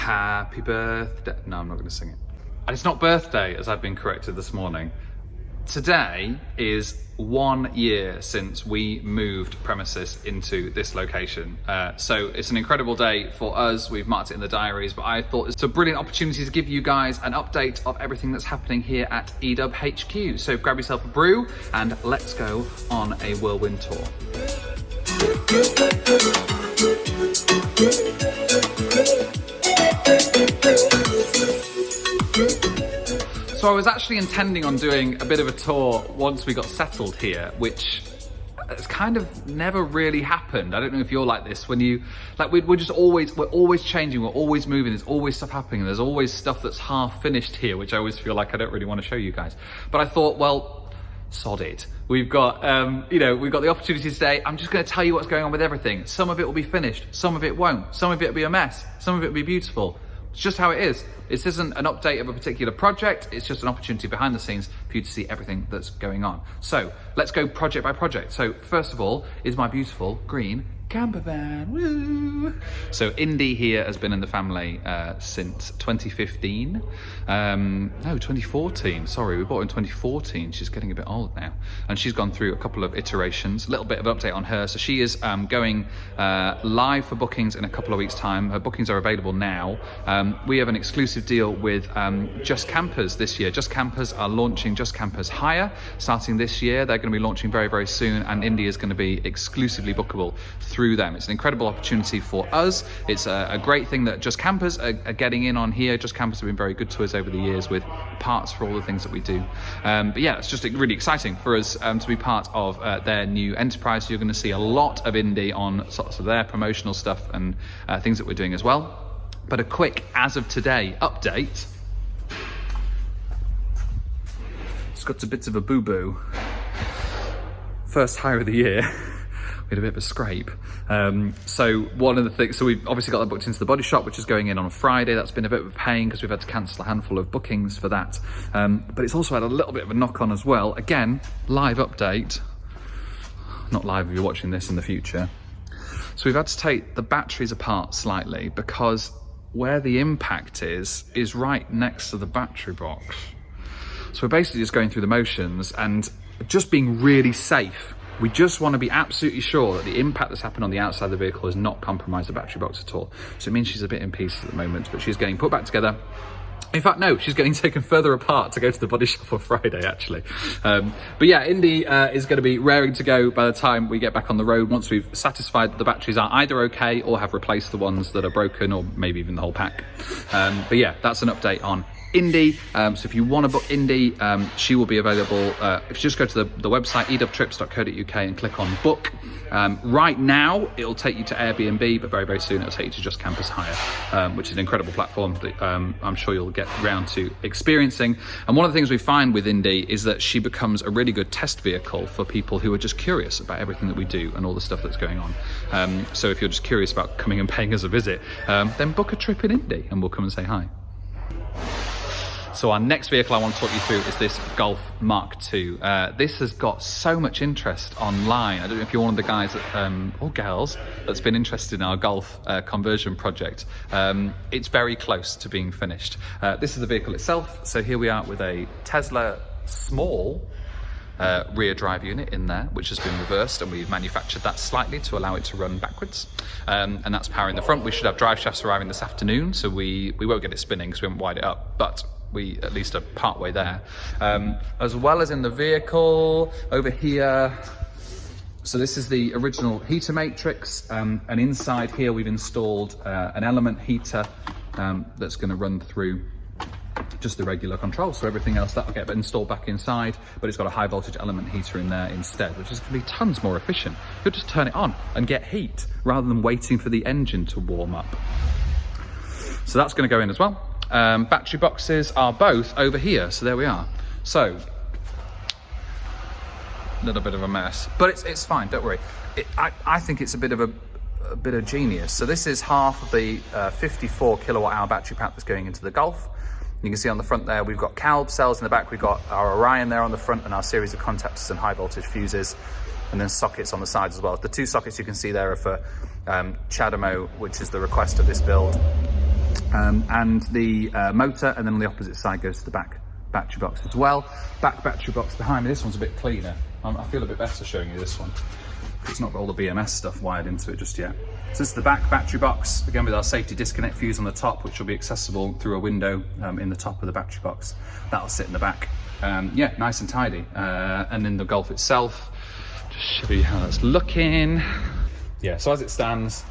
Happy birthday. No, I'm not going to sing it. And it's not birthday, as I've been corrected this morning. Today is 1 year since we moved premises into this location. So it's an incredible day for us. We've marked it in the diaries, but I thought it's a brilliant opportunity to give you guys an update of everything that's happening here at eDub HQ. So grab yourself a brew and let's go on a whirlwind tour. So I was actually intending on doing a bit of a tour once we got settled here, which has kind of never really happened. I don't know if you're like this, when you, like we're always changing, we're always moving, there's always stuff happening, and there's always stuff that's half finished here, which I always feel like I don't really want to show you guys. But I thought, well, sod it. We've got, we've got the opportunity today. I'm just going to tell you what's going on with everything. Some of it will be finished, some of it won't. Some of it will be a mess, some of it will be beautiful. It's just how it is. This isn't an update of a particular project, it's just an opportunity behind the scenes for you to see everything that's going on. So let's go project by project. So first of all is my beautiful green camper van. Woo! So Indy here has been in the family since 2015. No, 2014. Sorry, we bought her in 2014. She's getting a bit old now. And she's gone through a couple of iterations. A little bit of an update on her. So she is going live for bookings in a couple of weeks' time. Her bookings are available now. We have an exclusive deal with Just Campers this year. Just Campers are launching Just Campers Hire starting this year. They're going to be launching very, very soon, and Indy is going to be exclusively bookable through them. It's an incredible opportunity for us. It's a great thing that Just Campers are getting in on here. Just Campers have been very good to us over the years with parts for all the things that we do. But yeah, it's just really exciting for us to be part of their new enterprise. So you're going to see a lot of Indy on sorts of their promotional stuff and things that we're doing as well. But a quick as of today update. It's got a bit of a boo-boo. First hire of the year. We had a bit of a scrape. So one of the things, so we've obviously got that booked into the body shop, which is going in on a Friday. That's been a bit of a pain because we've had to cancel a handful of bookings for that. But it's also had a little bit of a knock on as well. Again, live update. Not live if you're watching this in the future. So we've had to take the batteries apart slightly because where the impact is right next to the battery box. So we're basically just going through the motions and just being really safe. We just want to be absolutely sure that the impact that's happened on the outside of the vehicle has not compromised the battery box at all. So it means she's a bit in pieces at the moment, but she's getting put back together. In fact, no, she's getting taken further apart to go to the body shop on Friday, actually. But yeah, Indy is going to be raring to go by the time we get back on the road, once we've satisfied that the batteries are either okay or have replaced the ones that are broken, or maybe even the whole pack. But yeah, that's an update on Indy. So if you want to book Indy, she will be available. If you just go to the website edubtrips.co.uk and click on book. Right now it'll take you to Airbnb, but very, very soon it'll take you to Just Campers Hire, which is an incredible platform that I'm sure you'll get around to experiencing. And one of the things we find with Indy is that she becomes a really good test vehicle for people who are just curious about everything that we do and all the stuff that's going on. So if you're just curious about coming and paying us a visit, then book a trip in Indy and we'll come and say hi. So our next vehicle I want to talk you through is this Golf Mk2. This has got so much interest online. I don't know if you're one of the guys that, or girls that's been interested in our Golf conversion project. It's very close to being finished. This is the vehicle itself. So here we are with a Tesla small rear drive unit in there, which has been reversed, and we've manufactured that slightly to allow it to run backwards. And that's powering the front. We should have drive shafts arriving this afternoon, so we won't get it spinning because we haven't wired it up, but we at least are part way there. As well as in the vehicle over here, so this is the original heater matrix, and inside here we've installed an element heater that's going to run through just the regular control, so everything else that'll get installed back inside, but it's got a high voltage element heater in there instead, which is going to be tons more efficient. You'll just turn it on and get heat rather than waiting for the engine to warm up. So that's going to go in as well. Battery boxes are both over here, so there we are. So a little bit of a mess, but it's fine, don't worry. I think it's a bit of genius. So this is half of the 54 kilowatt hour battery pack that's going into the Golf. You can see on the front there, we've got CALB cells in the back, we've got our Orion there on the front, and our series of contactors and high voltage fuses, and then sockets on the sides as well. The two sockets you can see there are for CHAdeMO, which is the request of this build, and the motor, and then on the opposite side goes to the back battery box as well. Back battery box behind me, this one's a bit cleaner. I feel a bit better showing you this one. It's not got all the BMS stuff wired into it just yet. So this is the back battery box, again with our safety disconnect fuse on the top, which will be accessible through a window in the top of the battery box. That'll sit in the back. Yeah, nice and tidy. And then the Golf itself, just show you how that's looking. Yeah, so as it stands,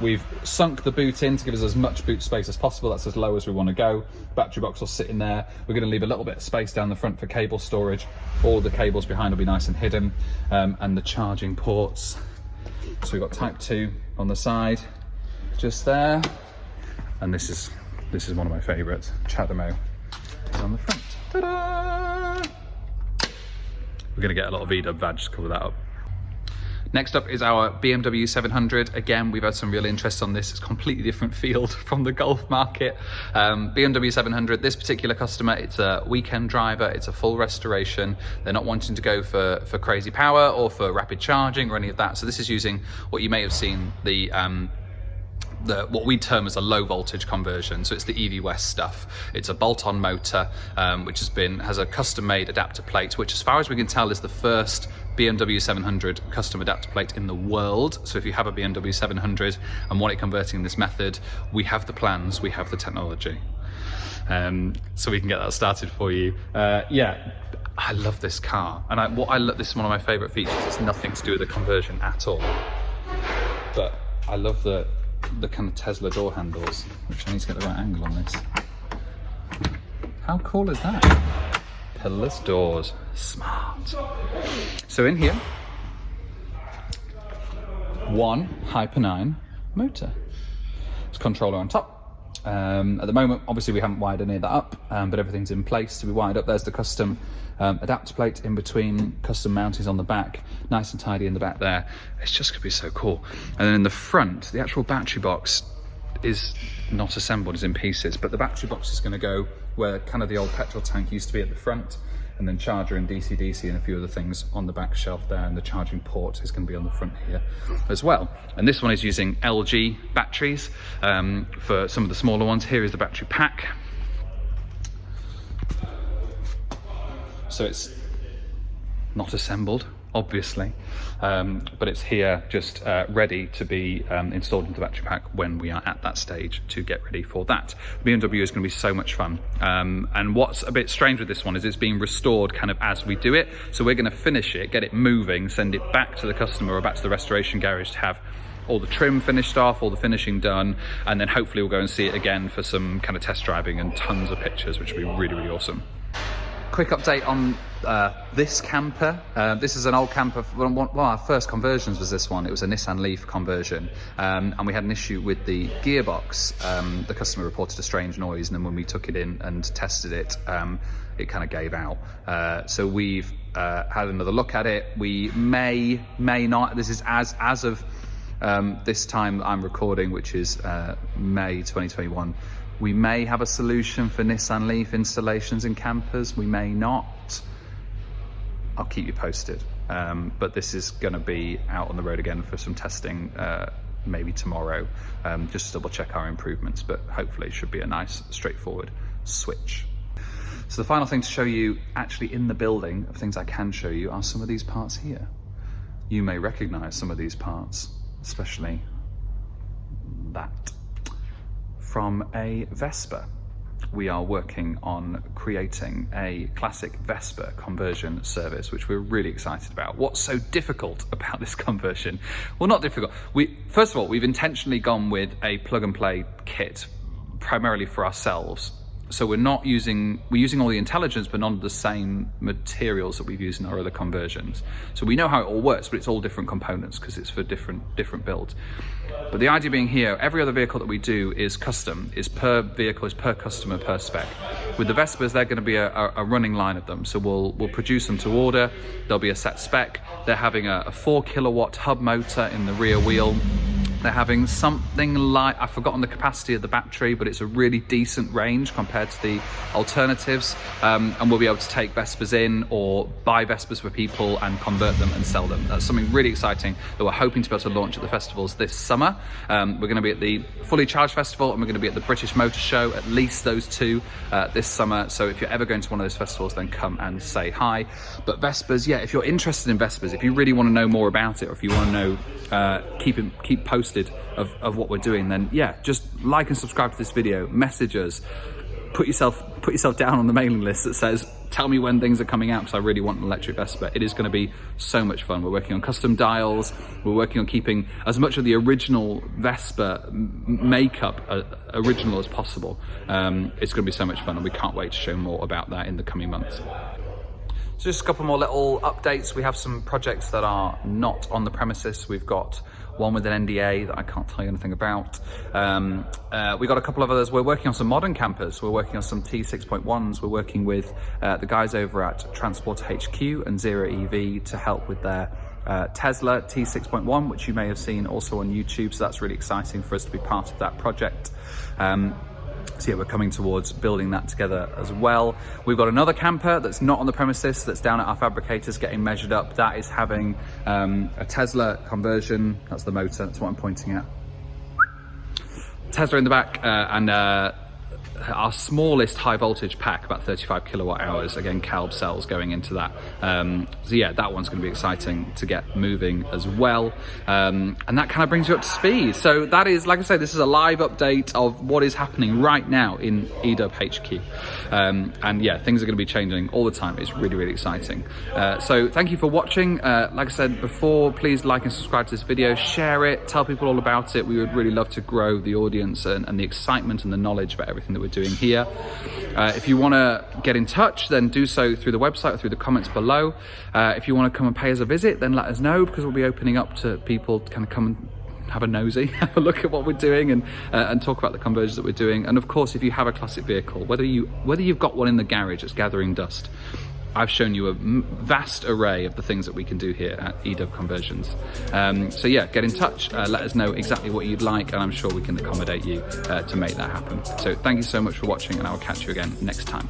we've sunk the boot in to give us as much boot space as possible. That's as low as we want to go. Battery box will sit in there. We're going to leave a little bit of space down the front for cable storage. All the cables behind will be nice and hidden, and the charging ports. So we've got Type 2 on the side, just there, and this is one of my favourites. CHAdeMO on the front. Ta-da! We're going to get a lot of eDub badge to cover that up. Next up is our BMW 700. Again, we've had some real interest on this. It's a completely different field from the Golf market. BMW 700, this particular customer, it's a weekend driver, it's a full restoration. They're not wanting to go for crazy power or for rapid charging or any of that. So this is using what you may have seen, what we term as a low voltage conversion. So it's the EV West stuff. It's a bolt-on motor, which has a custom made adapter plate, which as far as we can tell is the first BMW 700 custom adapter plate in the world. So if you have a BMW 700 and want it converting in this method, we have the plans, we have the technology. So we can get that started for you. Yeah, I love this car. And this is one of my favorite features. It's nothing to do with the conversion at all. But I love the kind of Tesla door handles, which I need to get the right angle on this. How cool is that? Pillarless doors, smart. So in here, one Hyper 9 motor. It's controller on top. At the moment, obviously we haven't wired any of that up, but everything's in place to be wired up. There's the custom adapter plate in between, custom mountings on the back, nice and tidy in the back there. It's just gonna be so cool. And then in the front, the actual battery box is not assembled, it's in pieces, but the battery box is gonna go where kind of the old petrol tank used to be at the front, and then charger and DC-DC and a few other things on the back shelf there, and the charging port is going to be on the front here as well. And this one is using LG batteries for some of the smaller ones. Here is the battery pack. So it's not assembled, obviously, but it's here just ready to be installed into the battery pack when we are at that stage to get ready for that. BMW is going to be so much fun, and what's a bit strange with this one is it's being restored kind of as we do it. So we're going to finish it, get it moving, send it back to the customer or back to the restoration garage to have all the trim finished off, all the finishing done, and then hopefully we'll go and see it again for some kind of test driving and tons of pictures, which will be really, really awesome. Quick update on this camper. This is an old camper. One of our first conversions was this one. It was a Nissan Leaf conversion, and we had an issue with the gearbox. The customer reported a strange noise, and then when we took it in and tested it, it kind of gave out. So we've had another look at it. We may not. This is as of this time I'm recording, which is May 2021. We may have a solution for Nissan Leaf installations in campers, we may not. I'll keep you posted. But this is gonna be out on the road again for some testing, maybe tomorrow, just to double check our improvements, but hopefully it should be a nice, straightforward switch. So the final thing to show you actually in the building, of things I can show you, are some of these parts here. You may recognize some of these parts, especially that. From a Vespa. We are working on creating a classic Vespa conversion service, which we're really excited about. What's so difficult about this conversion? Well, not difficult. First of all, we've intentionally gone with a plug and play kit, primarily for ourselves. So we're using all the intelligence, but none of the same materials that we've used in our other conversions. So we know how it all works, but it's all different components because it's for different builds. But the idea being here, every other vehicle that we do is custom, is per vehicle, is per customer, per spec. With the Vespers, they're going to be a running line of them. So we'll produce them to order. There'll be a set spec. They're having a 4 kilowatt hub motor in the rear wheel. They're having something like, I've forgotten the capacity of the battery, but it's a really decent range compared to the alternatives. And we'll be able to take Vespers in or buy Vespers for people and convert them and sell them. That's something really exciting that we're hoping to be able to launch at the festivals this summer. We're going to be at the Fully Charged Festival and we're going to be at the British Motor Show, at least those two this summer. So if you're ever going to one of those festivals, then come and say hi. But Vespers, yeah, if you're interested in Vespers, if you really want to know more about it, or if you want to know, keep posted of what we're doing, then yeah, just like and subscribe to this video, message us, put yourself down on the mailing list that says, tell me when things are coming out, because I really want an electric Vespa. It is going to be so much fun. We're working on custom dials, we're working on keeping as much of the original Vespa makeup original as possible. It's going to be so much fun, and we can't wait to show more about that in the coming months. So just a couple more little updates. We have some projects that are not on the premises. We've got one with an NDA that I can't tell you anything about. We got a couple of others. We're working on some modern campers. We're working on some T6.1s. We're working with the guys over at Transporter HQ and Zero EV to help with their Tesla T6.1, which you may have seen also on YouTube. So that's really exciting for us to be part of that project. So yeah, we're coming towards building that together as well. We've got another camper that's not on the premises, that's down at our fabricators getting measured up. That is having a Tesla conversion. That's the motor, that's what I'm pointing at. Tesla in the back, and our smallest high voltage pack, about 35 kilowatt hours, again Calb cells going into that. So yeah, that one's going to be exciting to get moving as well, and that kind of brings you up to speed. So that is, like I say, this is a live update of what is happening right now in eDub HQ, and yeah, things are going to be changing all the time. It's really, really exciting. So thank you for watching. Like I said before, please like and subscribe to this video, share it, tell people all about it. We would really love to grow the audience and the excitement and the knowledge about everything that we're doing here. If you want to get in touch, then do so through the website or through the comments below. If you want to come and pay us a visit, then let us know, because we'll be opening up to people to kind of come and have a nosy, have a look at what we're doing, and talk about the conversions that we're doing. And of course, if you have a classic vehicle, whether you've got one in the garage that's gathering dust, I've shown you a vast array of the things that we can do here at eDub Conversions. So yeah, get in touch, let us know exactly what you'd like, and I'm sure we can accommodate you to make that happen. So thank you so much for watching, and I will catch you again next time.